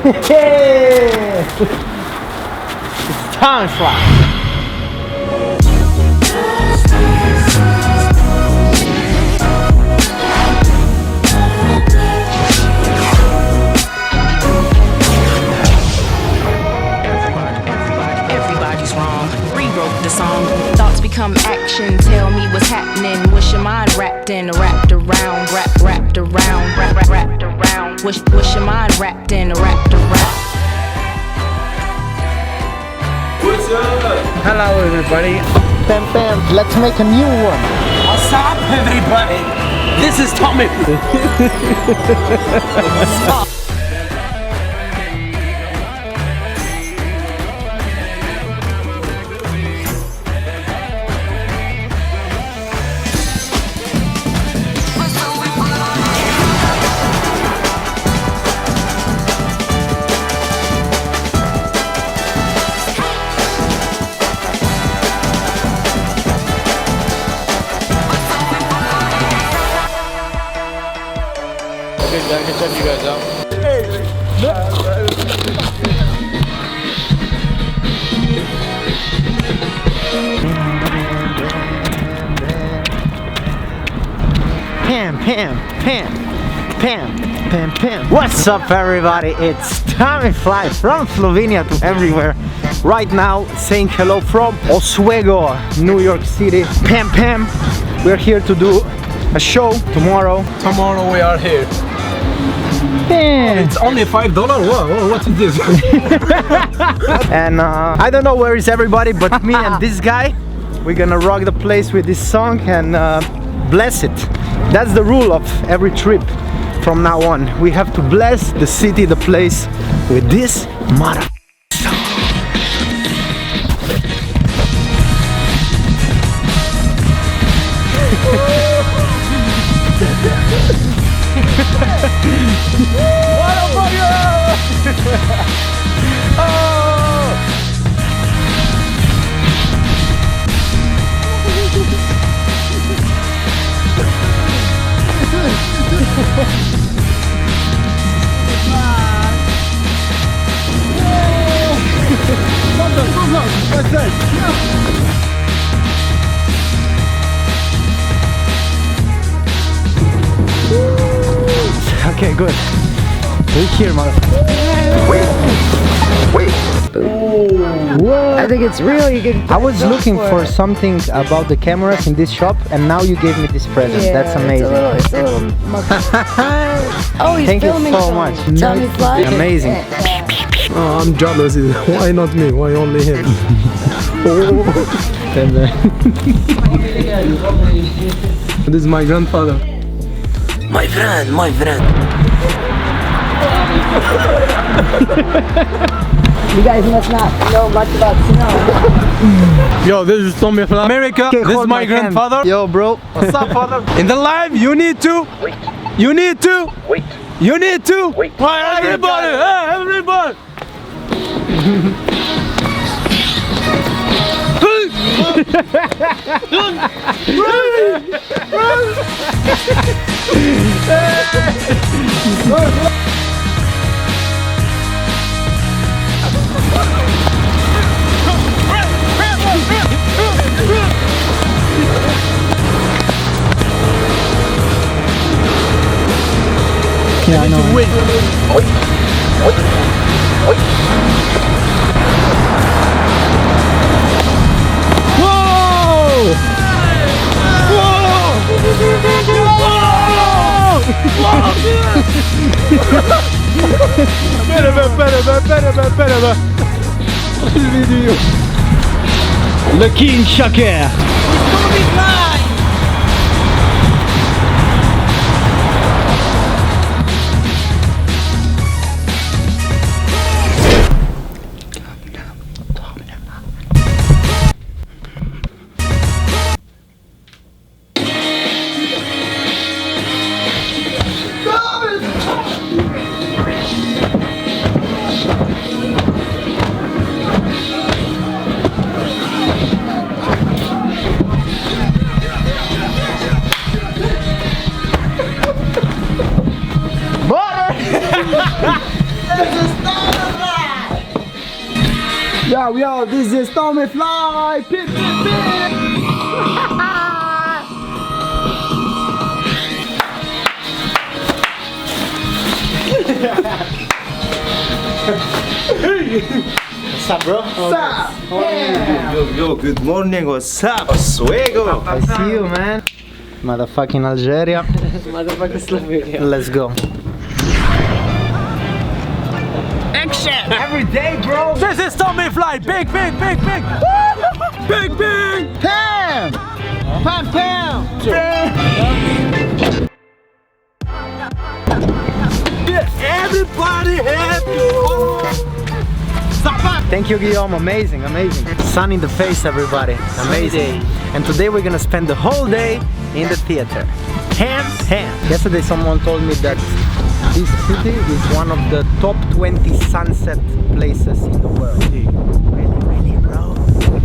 It's Tomifly. The song thoughts become action. Tell me what's happening. What's your mind wrapped in? Wrapped around, wrapped around, wrapped around. What's your mind wrapped in? Wrapped around. What's up? Hello everybody. Bam bam, let's make a new one. What's up, everybody? This is Tomifly. Okay, I can check you guys out. Pam, pam, pam, pam, pam, pam. What's up, everybody? It's Tomifly from Slovenia to everywhere. Right now, saying hello from Oswego, New York City. Pam, pam. We're here to do a show tomorrow. Tomorrow we are here. Pam. It's only $5? Whoa, what is this? And I don't know where is everybody, but me and this guy, we're gonna rock the place with this song and bless it. That's the rule of every trip from now on. We have to bless the city, the place with this mother. Okay, good. We're here, motherfucker. Wait. What? I think it's real. You can. I was looking for something about the cameras in this shop, and now you gave me this present. Yeah, That's amazing. It's a little oh, he's Thank you filming so much. Tomifly. Amazing. Oh, I'm jealous. Why not me? Why only him? This is my grandfather. My friend. You guys must not know much about snow. Yo, this is Tomifly. America. Okay, This is hold my hand. grandfather. Yo, bro. What's up, father? In the life, you need to. You need to. You need to. Why, everybody? Hey, everybody. Yeah, I know. Le King Shaker. Yo, this is Tomifly. Pip, pip, pip. What's up, bro? Yo, good morning, what's up? Oswego! I see you, man. Motherfucking Algeria. Motherfucker Slovenia. Let's go. Every day, bro. This is Tomifly. Big, big, big, big. Big, big. Pam! Pam, pam! Everybody happy. Thank you, Guillaume. Amazing, amazing. Sun in the face, everybody. Amazing. And today we're gonna spend the whole day in the theater. Ham. Yesterday someone told me that this city is one of the top 20 sunset places in the world. Really, bro.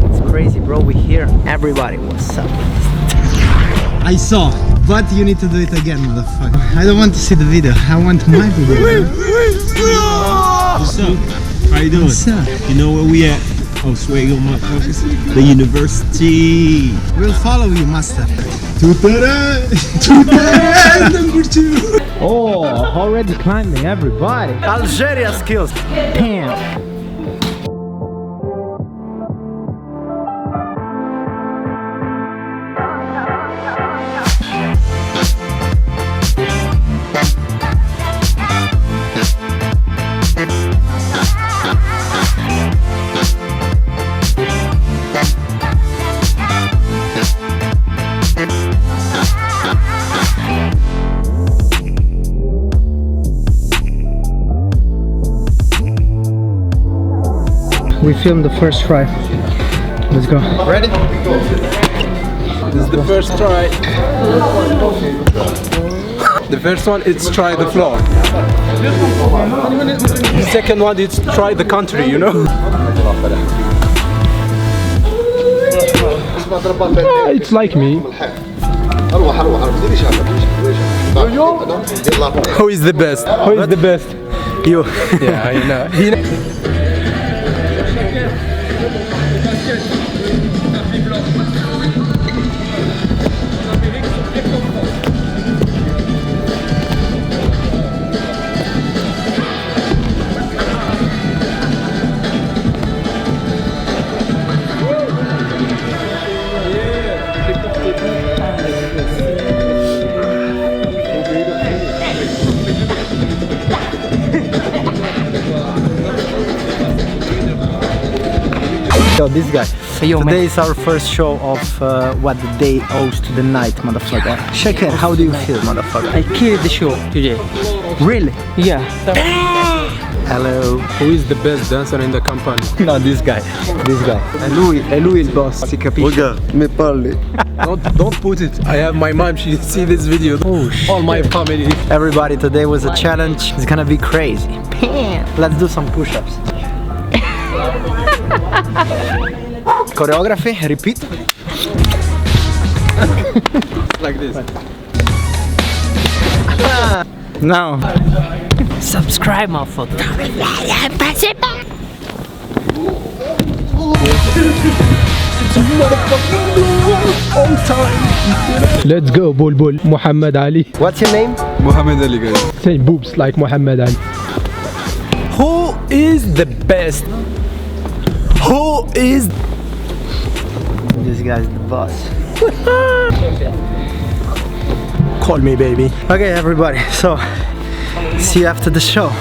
It's crazy, bro. We hear everybody. What's up? I saw, but you need to do it again, motherfucker. I don't want to see the video. I want my video. What's up? How you doing? What's up? You know where we at? Oswego, motherfuckers. The university. We'll follow you, master. Number 2. Oh, already climbing, everybody. Algeria skills. Pam. We filmed the first try. Let's go. Ready? This is the first try. The first one is try the floor. The second one is try the country, you know? It's like me. Who is the best? Who is the best? You. Yeah, I know. So this guy. Today is our first show of what the day owes to the night, motherfucker. Shake it. How do you feel, motherfucker? I killed the show today. Really? Yeah. Hello. Who is the best dancer in the company? No, this guy. This guy. È lui il boss, si capisce? Regarde, me parle. Don't put it. I have my mom, she see this video. Oh, all my family. Everybody, today was a challenge. It's gonna be crazy. Let's do some push-ups. Choreography, repeat. Like this. Now. Subscribe, motherfucker. Let's go, Bulbul. Muhammad Ali. What's your name? Muhammad Ali, guys. Say boobs like Muhammad Ali. Who is the best? Who is? This guy's the boss. Call me, baby. Okay, everybody. So, see you after the show.